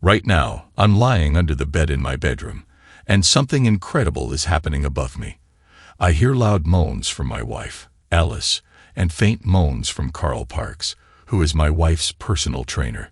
Right now, I'm lying under the bed in my bedroom, and something incredible is happening above me. I hear loud moans from my wife, Alice, and faint moans from Carl Parks, who is my wife's personal trainer.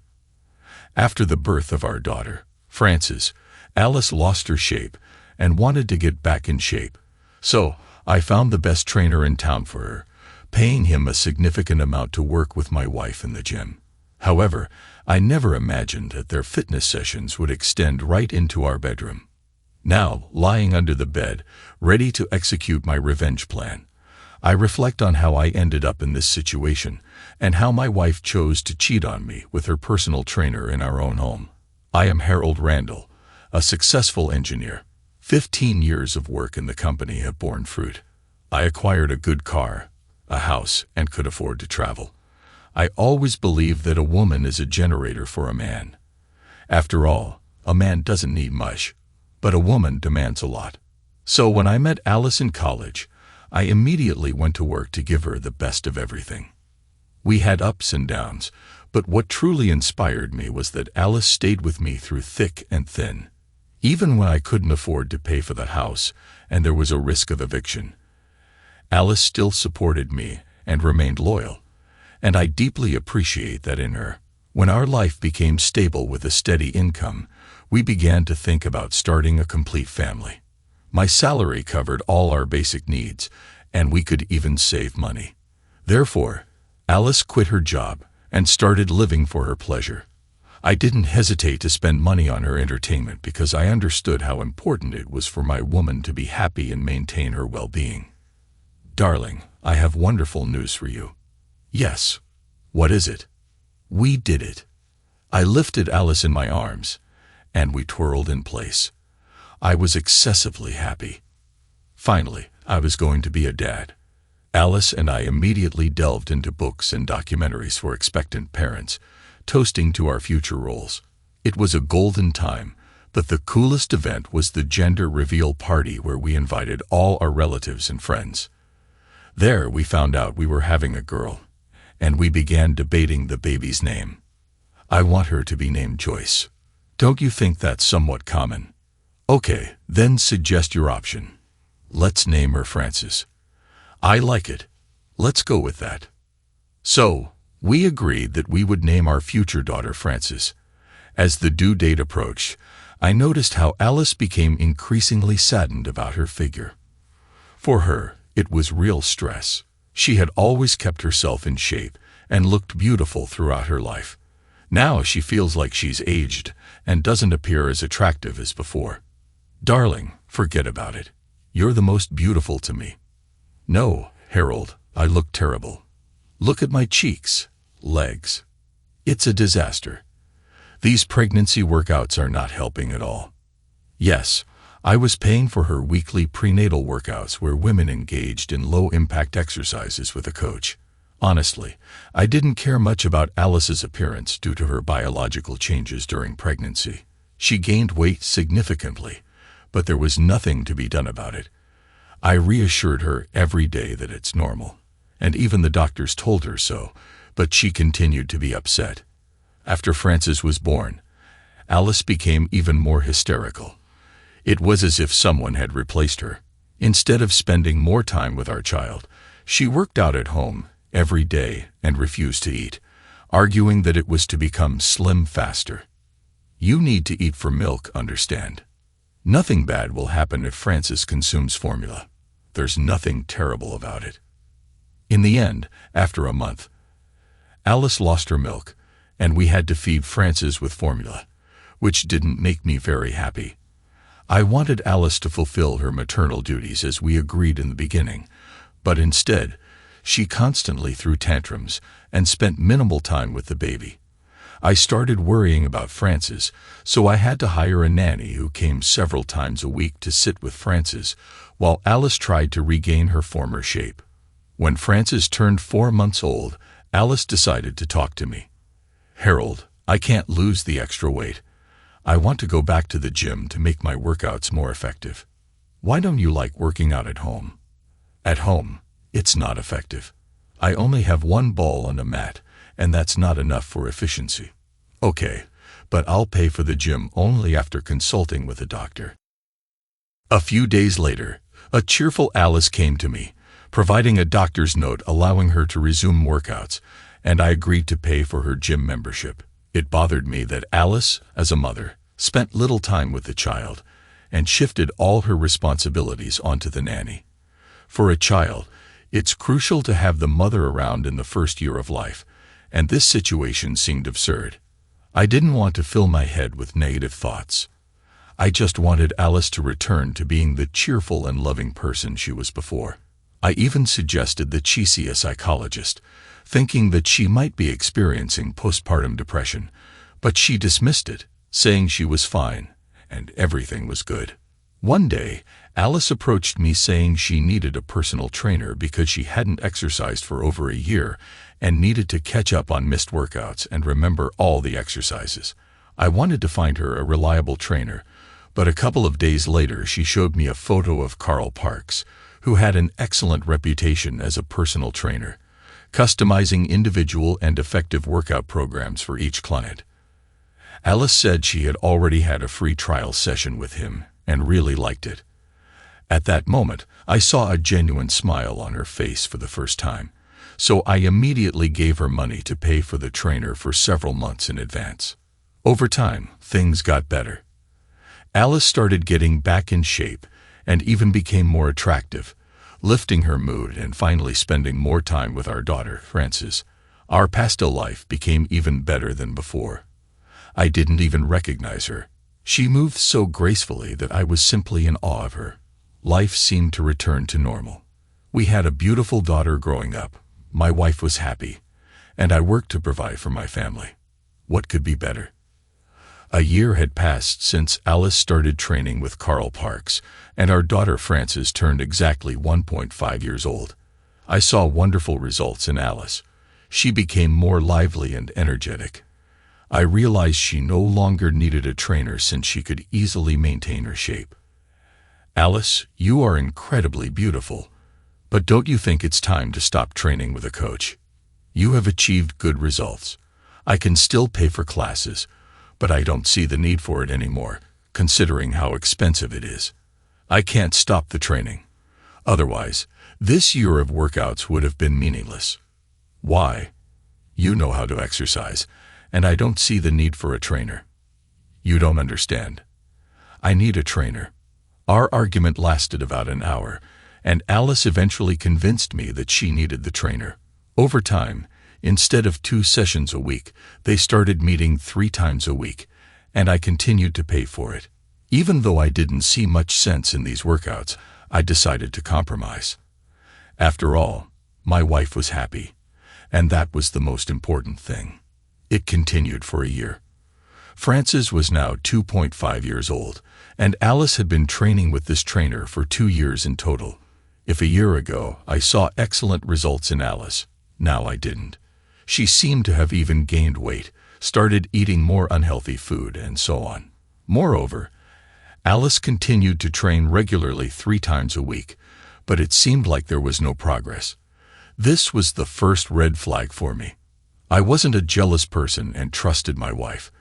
After the birth of our daughter, Frances, Alice lost her shape and wanted to get back in shape. So, I found the best trainer in town for her, paying him a significant amount to work with my wife in the gym. However, I never imagined that their fitness sessions would extend right into our bedroom. Now, lying under the bed, ready to execute my revenge plan, I reflect on how I ended up in this situation and how my wife chose to cheat on me with her personal trainer in our own home. I am Harold Randall, a successful engineer. 15 years of work in the company have borne fruit. I acquired a good car, a house, and could afford to travel. I always believed that a woman is a generator for a man. After all, a man doesn't need much, but a woman demands a lot. So when I met Alice in college, I immediately went to work to give her the best of everything. We had ups and downs, but what truly inspired me was that Alice stayed with me through thick and thin. Even when I couldn't afford to pay for the house and there was a risk of eviction, Alice still supported me and remained loyal, and I deeply appreciate that in her. When our life became stable with a steady income, we began to think about starting a complete family. My salary covered all our basic needs, and we could even save money. Therefore, Alice quit her job and started living for her pleasure. I didn't hesitate to spend money on her entertainment because I understood how important it was for my woman to be happy and maintain her well-being. Darling, I have wonderful news for you. Yes. What is it? We did it. I lifted Alice in my arms, and we twirled in place. I was excessively happy. Finally, I was going to be a dad. Alice and I immediately delved into books and documentaries for expectant parents, toasting to our future roles. It was a golden time, but the coolest event was the gender reveal party where we invited all our relatives and friends. There we found out we were having a girl, and we began debating the baby's name. I want her to be named Joyce. Don't you think that's somewhat common? Okay, then suggest your option. Let's name her Frances. I like it. Let's go with that. So, we agreed that we would name our future daughter Frances. As the due date approached, I noticed how Alice became increasingly saddened about her figure. For her, it was real stress. She had always kept herself in shape and looked beautiful throughout her life. Now she feels like she's aged and doesn't appear as attractive as before. Darling, forget about it. You're the most beautiful to me. No, Harold, I look terrible. Look at my cheeks, legs. It's a disaster. These pregnancy workouts are not helping at all. Yes, I was paying for her weekly prenatal workouts where women engaged in low-impact exercises with a coach. Honestly, I didn't care much about Alice's appearance due to her biological changes during pregnancy. She gained weight significantly, but there was nothing to be done about it. I reassured her every day that it's normal, and even the doctors told her so, but she continued to be upset. After Frances was born, Alice became even more hysterical. It was as if someone had replaced her. Instead of spending more time with our child, she worked out at home every day and refused to eat, arguing that it was to become slim faster. You need to eat for milk, understand? Nothing bad will happen if Frances consumes formula. There's nothing terrible about it. In the end, after a month, Alice lost her milk, and we had to feed Frances with formula, which didn't make me very happy. I wanted Alice to fulfill her maternal duties as we agreed in the beginning, but instead, she constantly threw tantrums and spent minimal time with the baby. I started worrying about Frances, so I had to hire a nanny who came several times a week to sit with Frances while Alice tried to regain her former shape. When Frances turned 4 months old, Alice decided to talk to me. Harold, I can't lose the extra weight. I want to go back to the gym to make my workouts more effective. Why don't you like working out at home? At home, it's not effective. I only have one ball on a mat, and that's not enough for efficiency. Okay, but I'll pay for the gym only after consulting with a doctor." A few days later, a cheerful Alice came to me, providing a doctor's note allowing her to resume workouts, and I agreed to pay for her gym membership. It bothered me that Alice, as a mother, spent little time with the child and shifted all her responsibilities onto the nanny. For a child, it's crucial to have the mother around in the first year of life, and this situation seemed absurd. I didn't want to fill my head with negative thoughts. I just wanted Alice to return to being the cheerful and loving person she was before. I even suggested that she see a psychologist, thinking that she might be experiencing postpartum depression, but she dismissed it, saying she was fine and everything was good. One day, Alice approached me saying she needed a personal trainer because she hadn't exercised for over a year and needed to catch up on missed workouts and remember all the exercises. I wanted to find her a reliable trainer, but a couple of days later she showed me a photo of Carl Parks, who had an excellent reputation as a personal trainer, customizing individual and effective workout programs for each client. Alice said she had already had a free trial session with him and really liked it. At that moment, I saw a genuine smile on her face for the first time, so I immediately gave her money to pay for the trainer for several months in advance. Over time, things got better. Alice started getting back in shape and even became more attractive, lifting her mood and finally spending more time with our daughter, Frances. Our pastel life became even better than before. I didn't even recognize her. She moved so gracefully that I was simply in awe of her. Life seemed to return to normal. We had a beautiful daughter growing up. My wife was happy, and I worked to provide for my family. What could be better? A year had passed since Alice started training with Carl Parks, and our daughter Frances turned exactly 1.5 years old. I saw wonderful results in Alice. She became more lively and energetic. I realized she no longer needed a trainer since she could easily maintain her shape. "Alice, you are incredibly beautiful, but don't you think it's time to stop training with a coach? You have achieved good results. I can still pay for classes, but I don't see the need for it anymore, considering how expensive it is. I can't stop the training. Otherwise, this year of workouts would have been meaningless." "Why? You know how to exercise, and I don't see the need for a trainer." "You don't understand. I need a trainer." Our argument lasted about an hour, and Alice eventually convinced me that she needed the trainer. Over time, instead of 2 sessions a week, they started meeting 3 times a week, and I continued to pay for it. Even though I didn't see much sense in these workouts, I decided to compromise. After all, my wife was happy, and that was the most important thing. It continued for a year. Frances was now 2.5 years old, and Alice had been training with this trainer for 2 years in total. If a year ago I saw excellent results in Alice, now I didn't. She seemed to have even gained weight, started eating more unhealthy food, and so on. Moreover, Alice continued to train regularly 3 times a week, but it seemed like there was no progress. This was the first red flag for me. I wasn't a jealous person and trusted my wife,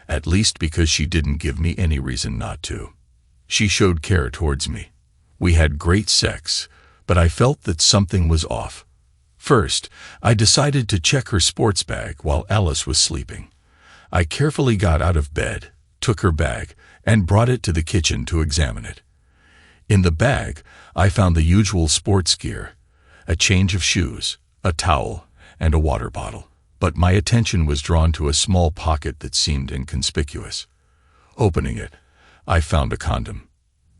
at least because she didn't give me any reason not to. She showed care towards me. We had great sex, but I felt that something was off. First, I decided to check her sports bag while Alice was sleeping. I carefully got out of bed, took her bag, and brought it to the kitchen to examine it. In the bag, I found the usual sports gear, a change of shoes, a towel, and a water bottle. But my attention was drawn to a small pocket that seemed inconspicuous. Opening it, I found a condom.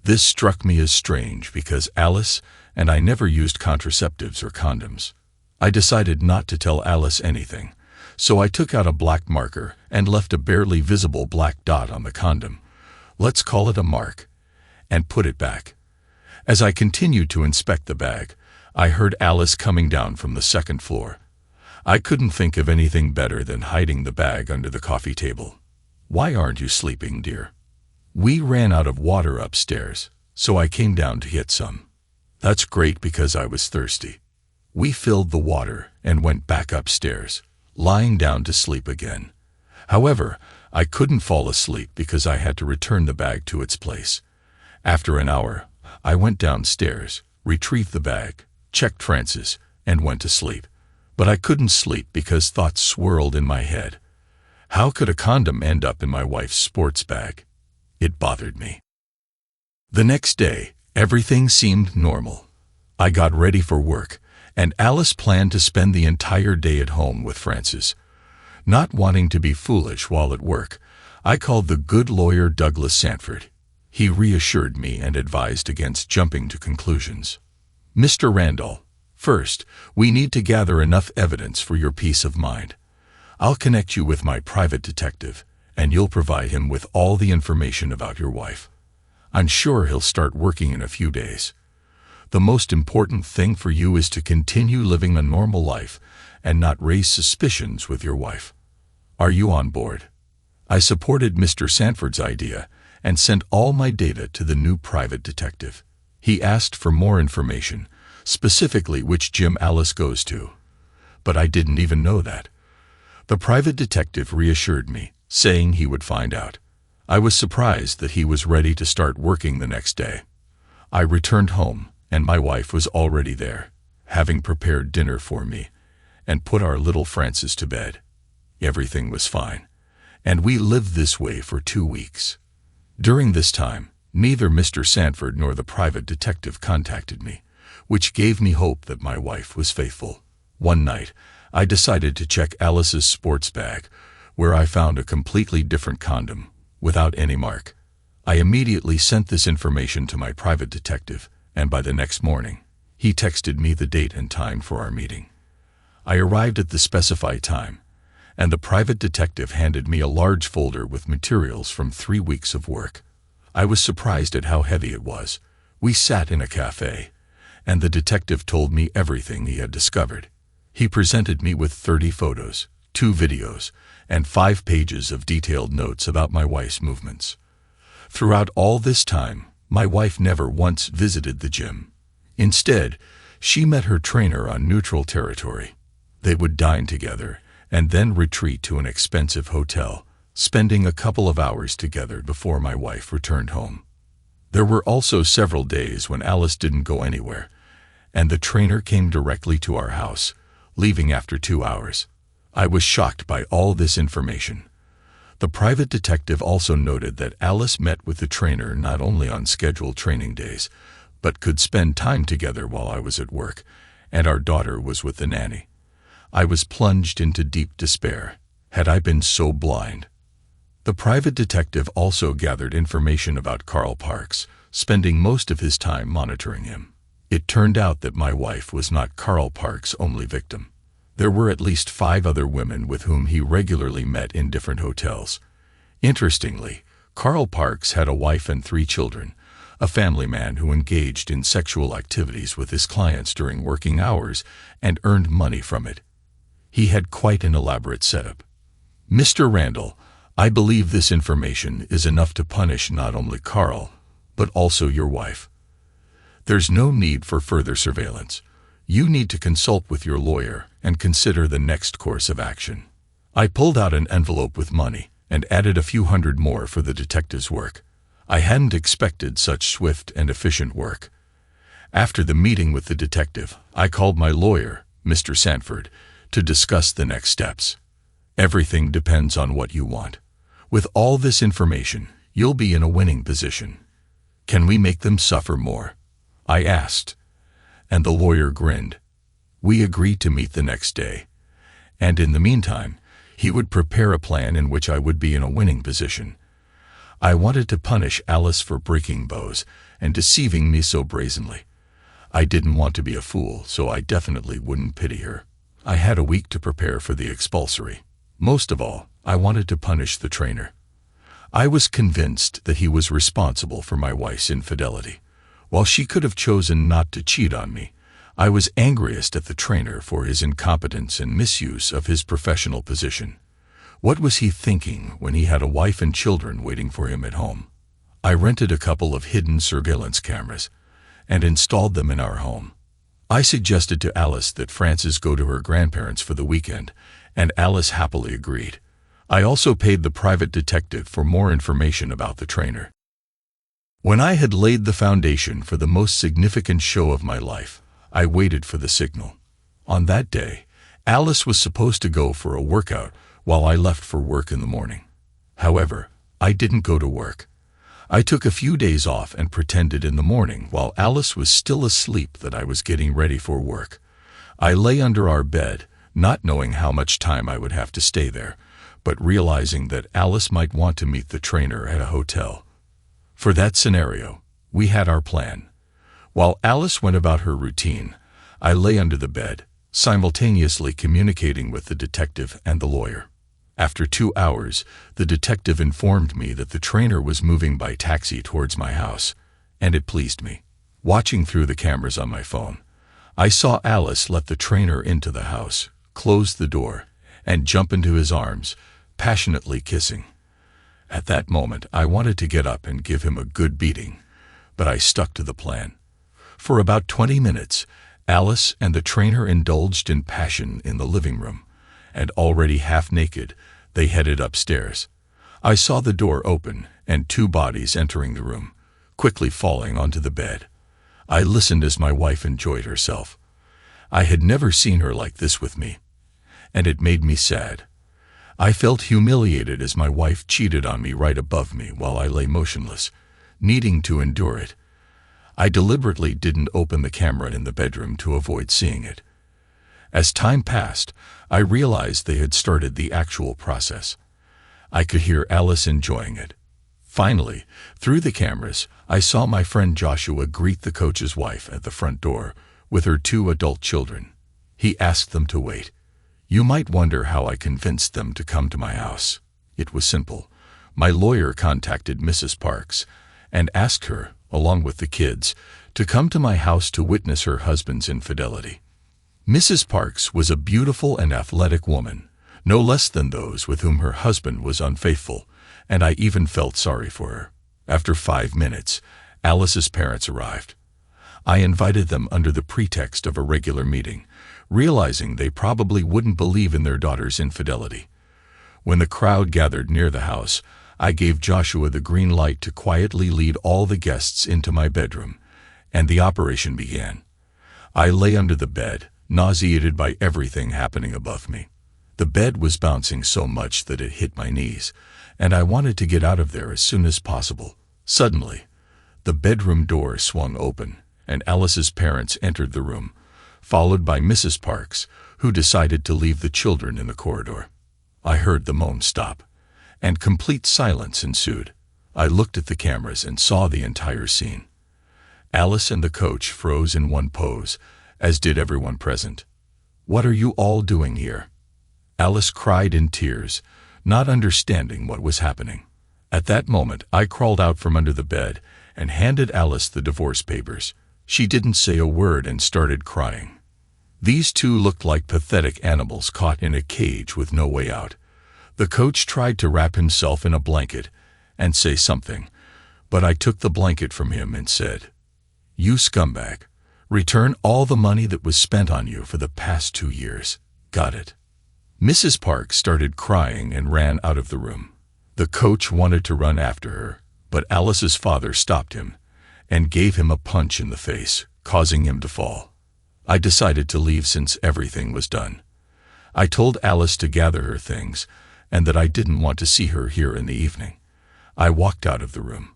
This struck me as strange because Alice and I never used contraceptives or condoms. I decided not to tell Alice anything, so I took out a black marker and left a barely visible black dot on the condom, let's call it a mark, and put it back. As I continued to inspect the bag, I heard Alice coming down from the 2nd floor. I couldn't think of anything better than hiding the bag under the coffee table. "Why aren't you sleeping, dear?" "We ran out of water upstairs, so I came down to get some." "That's great because I was thirsty." We filled the water and went back upstairs, lying down to sleep again. However, I couldn't fall asleep because I had to return the bag to its place. After an hour, I went downstairs, retrieved the bag, checked Frances, and went to sleep. But I couldn't sleep because thoughts swirled in my head. How could a condom end up in my wife's sports bag? It bothered me. The next day, everything seemed normal. I got ready for work, and Alice planned to spend the entire day at home with Frances. Not wanting to be foolish while at work, I called the good lawyer Douglas Sanford. He reassured me and advised against jumping to conclusions. "Mr. Randall, first, we need to gather enough evidence for your peace of mind. I'll connect you with my private detective, and you'll provide him with all the information about your wife. I'm sure he'll start working in a few days. The most important thing for you is to continue living a normal life and not raise suspicions with your wife. Are you on board?" I supported Mr. Sanford's idea and sent all my data to the new private detective. He asked for more information, specifically which gym Alice goes to. But I didn't even know that. The private detective reassured me, saying he would find out. I was surprised that he was ready to start working the next day. I returned home, and my wife was already there, having prepared dinner for me, and put our little Frances to bed. Everything was fine, and we lived this way for 2 weeks. During this time, neither Mr. Sanford nor the private detective contacted me, which gave me hope that my wife was faithful. One night, I decided to check Alice's sports bag, where I found a completely different condom, without any mark. I immediately sent this information to my private detective, and by the next morning, he texted me the date and time for our meeting. I arrived at the specified time, and the private detective handed me a large folder with materials from 3 weeks of work. I was surprised at how heavy it was. We sat in a cafe, and the detective told me everything he had discovered. He presented me with 30 photos, 2 videos, and 5 pages of detailed notes about my wife's movements. Throughout all this time, my wife never once visited the gym. Instead, she met her trainer on neutral territory. They would dine together and then retreat to an expensive hotel, spending a couple of hours together before my wife returned home. There were also several days when Alice didn't go anywhere, and the trainer came directly to our house, leaving after 2 hours. I was shocked by all this information. The private detective also noted that Alice met with the trainer not only on scheduled training days, but could spend time together while I was at work, and our daughter was with the nanny. I was plunged into deep despair. Had I been so blind? The private detective also gathered information about Carl Parks, spending most of his time monitoring him. It turned out that my wife was not Carl Parks' only victim. There were at least 5 other women with whom he regularly met in different hotels. Interestingly, Carl Parks had a wife and 3 children, a family man who engaged in sexual activities with his clients during working hours and earned money from it. He had quite an elaborate setup. Mr. Randall, I believe this information is enough to punish not only Carl, but also your wife. There's no need for further surveillance. You need to consult with your lawyer and consider the next course of action. I pulled out an envelope with money and added a few hundred more for the detective's work. I hadn't expected such swift and efficient work. After the meeting with the detective, I called my lawyer, Mr. Sanford, to discuss the next steps. Everything depends on what you want. With all this information, you'll be in a winning position. Can we make them suffer more? I asked, and the lawyer grinned. We agreed to meet the next day, and in the meantime, he would prepare a plan in which I would be in a winning position. I wanted to punish Alice for breaking bows and deceiving me so brazenly. I didn't want to be a fool, so I definitely wouldn't pity her. I had a week to prepare for the expulsory. Most of all, I wanted to punish the trainer. I was convinced that he was responsible for my wife's infidelity. While she could have chosen not to cheat on me, I was angriest at the trainer for his incompetence and misuse of his professional position. What was he thinking when he had a wife and children waiting for him at home? I rented a couple of hidden surveillance cameras and installed them in our home. I suggested to Alice that Frances go to her grandparents for the weekend, and Alice happily agreed. I also paid the private detective for more information about the trainer. When I had laid the foundation for the most significant show of my life, I waited for the signal. On that day, Alice was supposed to go for a workout while I left for work in the morning. However, I didn't go to work. I took a few days off and pretended in the morning while Alice was still asleep that I was getting ready for work. I lay under our bed, not knowing how much time I would have to stay there, but realizing that Alice might want to meet the trainer at a hotel. For that scenario, we had our plan. While Alice went about her routine, I lay under the bed, simultaneously communicating with the detective and the lawyer. After 2 hours, the detective informed me that the trainer was moving by taxi towards my house, and it pleased me. Watching through the cameras on my phone, I saw Alice let the trainer into the house, close the door, and jump into his arms, passionately kissing. At that moment, I wanted to get up and give him a good beating, but I stuck to the plan. For about 20 minutes, Alice and the trainer indulged in passion in the living room, and already half naked, they headed upstairs. I saw the door open and 2 bodies entering the room, quickly falling onto the bed. I listened as my wife enjoyed herself. I had never seen her like this with me, and it made me sad. I felt humiliated as my wife cheated on me right above me while I lay motionless, needing to endure it. I deliberately didn't open the camera in the bedroom to avoid seeing it. As time passed, I realized they had started the actual process. I could hear Alice enjoying it. Finally, through the cameras, I saw my friend Joshua greet the coach's wife at the front door with her 2 adult children. He asked them to wait. You might wonder how I convinced them to come to my house. It was simple. My lawyer contacted Mrs. Parks and asked her, along with the kids, to come to my house to witness her husband's infidelity. Mrs. Parks was a beautiful and athletic woman, no less than those with whom her husband was unfaithful, and I even felt sorry for her. After 5 minutes, Alice's parents arrived. I invited them under the pretext of a regular meeting, realizing they probably wouldn't believe in their daughter's infidelity. When the crowd gathered near the house, I gave Joshua the green light to quietly lead all the guests into my bedroom, and the operation began. I lay under the bed, nauseated by everything happening above me. The bed was bouncing so much that it hit my knees, and I wanted to get out of there as soon as possible. Suddenly, the bedroom door swung open, and Alice's parents entered the room, followed by Mrs. Parks, who decided to leave the children in the corridor. I heard the moan stop, and complete silence ensued. I looked at the cameras and saw the entire scene. Alice and the coach froze in one pose, as did everyone present. "What are you all doing here?" Alice cried in tears, not understanding what was happening. At that moment, I crawled out from under the bed and handed Alice the divorce papers. She didn't say a word and started crying. These 2 looked like pathetic animals caught in a cage with no way out. The coach tried to wrap himself in a blanket and say something, but I took the blanket from him and said, "You scumbag. Return all the money that was spent on you for the past 2 years. Got it?" Mrs. Parks started crying and ran out of the room. The coach wanted to run after her, but Alice's father stopped him and gave him a punch in the face, causing him to fall. I decided to leave since everything was done. I told Alice to gather her things and that I didn't want to see her here in the evening. I walked out of the room.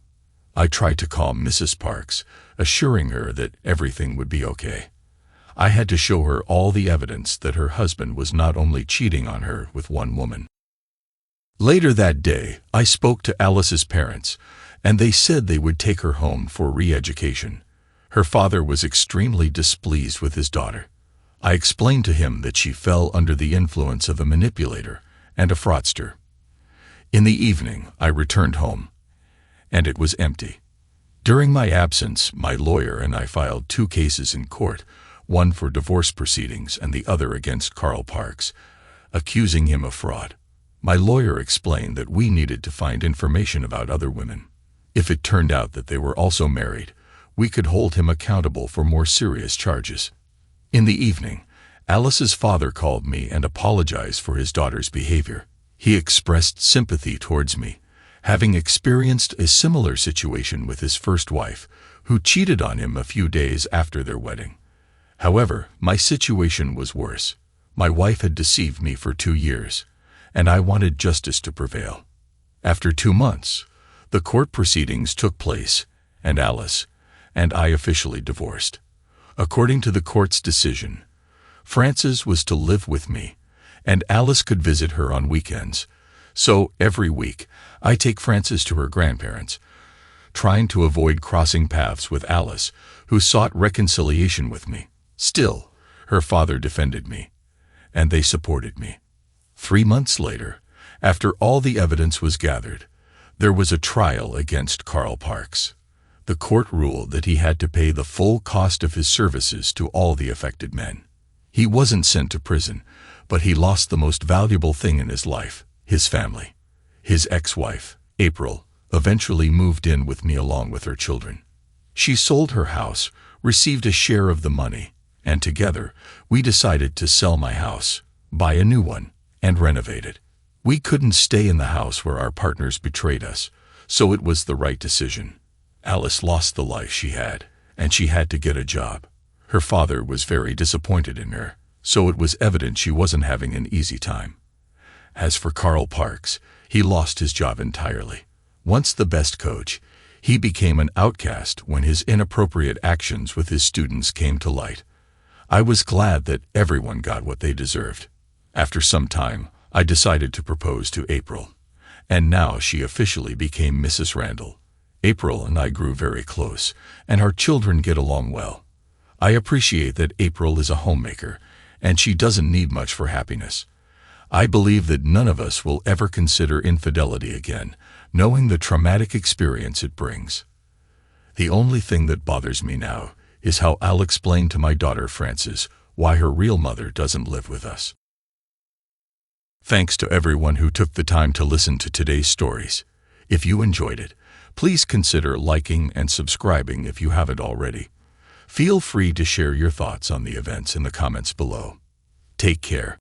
I tried to calm Mrs. Parks, assuring her that everything would be okay. I had to show her all the evidence that her husband was not only cheating on her with one woman. Later that day, I spoke to Alice's parents, and they said they would take her home for re-education. Her father was extremely displeased with his daughter. I explained to him that she fell under the influence of a manipulator and a fraudster. In the evening, I returned home, and it was empty. During my absence, my lawyer and I filed 2 cases in court, one for divorce proceedings and the other against Carl Parks, accusing him of fraud. My lawyer explained that we needed to find information about other women. If it turned out that they were also married, we could hold him accountable for more serious charges. In the evening, Alice's father called me and apologized for his daughter's behavior. He expressed sympathy towards me, having experienced a similar situation with his first wife, who cheated on him a few days after their wedding. However, my situation was worse. My wife had deceived me for 2 years, and I wanted justice to prevail. After 2 months, the court proceedings took place, and Alice and I officially divorced. According to the court's decision, Frances was to live with me, and Alice could visit her on weekends. So every week, I take Frances to her grandparents, trying to avoid crossing paths with Alice, who sought reconciliation with me. Still, her father defended me, and they supported me. 3 months later, after all the evidence was gathered, there was a trial against Carl Parks. The court ruled that he had to pay the full cost of his services to all the affected men. He wasn't sent to prison, but he lost the most valuable thing in his life, his family. His ex-wife, April, eventually moved in with me along with her children. She sold her house, received a share of the money, and together, we decided to sell my house, buy a new one, and renovate it. We couldn't stay in the house where our partners betrayed us, so it was the right decision. Alice lost the life she had, and she had to get a job. Her father was very disappointed in her, so it was evident she wasn't having an easy time. As for Carl Parks, he lost his job entirely. Once the best coach, he became an outcast when his inappropriate actions with his students came to light. I was glad that everyone got what they deserved. After some time, I decided to propose to April, and now she officially became Mrs. Randall. April and I grew very close, and our children get along well. I appreciate that April is a homemaker, and she doesn't need much for happiness. I believe that none of us will ever consider infidelity again, knowing the traumatic experience it brings. The only thing that bothers me now is how I'll explain to my daughter Frances why her real mother doesn't live with us. Thanks to everyone who took the time to listen to today's stories. If you enjoyed it, please consider liking and subscribing if you haven't already. Feel free to share your thoughts on the events in the comments below. Take care.